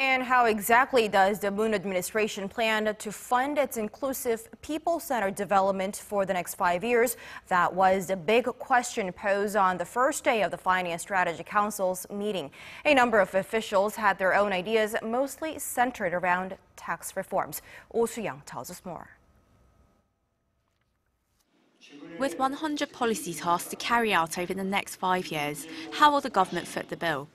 And how exactly does the Moon administration plan to fund its inclusive, people-centered development for the next 5 years? That was the big question posed on the first day of the Finance Strategy Council's meeting. A number of officials had their own ideas, mostly centered around tax reforms. Soo-young tells us more. With 100 policy tasks to carry out over the next 5 years, how will the government foot the bill?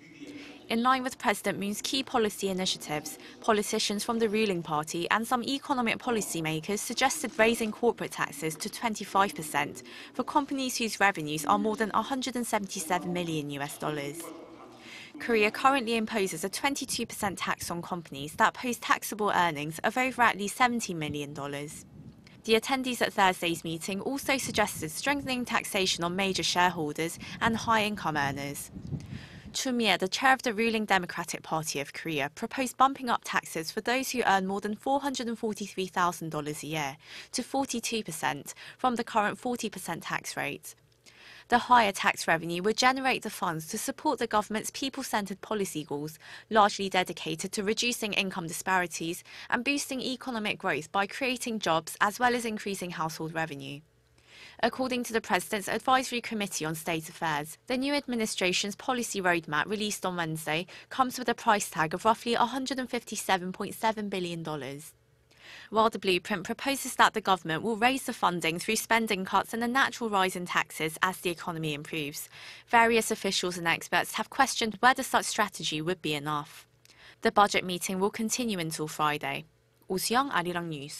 In line with President Moon's key policy initiatives, politicians from the ruling party and some economic policymakers suggested raising corporate taxes to 25% for companies whose revenues are more than $177 million. Korea currently imposes a 22% tax on companies that post taxable earnings of over at least $70 million. The attendees at Thursday's meeting also suggested strengthening taxation on major shareholders and high-income earners. Choo Mi-ae, the chair of the ruling Democratic Party of Korea, proposed bumping up taxes for those who earn more than $443,000 a year to 42% from the current 40% tax rate. The higher tax revenue would generate the funds to support the government's people-centered policy goals, largely dedicated to reducing income disparities and boosting economic growth by creating jobs as well as increasing household revenue. According to the President's Advisory Committee on State Affairs, the new administration's policy roadmap released on Wednesday comes with a price tag of roughly $157.7 billion. While the blueprint proposes that the government will raise the funding through spending cuts and a natural rise in taxes as the economy improves, various officials and experts have questioned whether such strategy would be enough. The budget meeting will continue until Friday. Soo-young, Arirang News.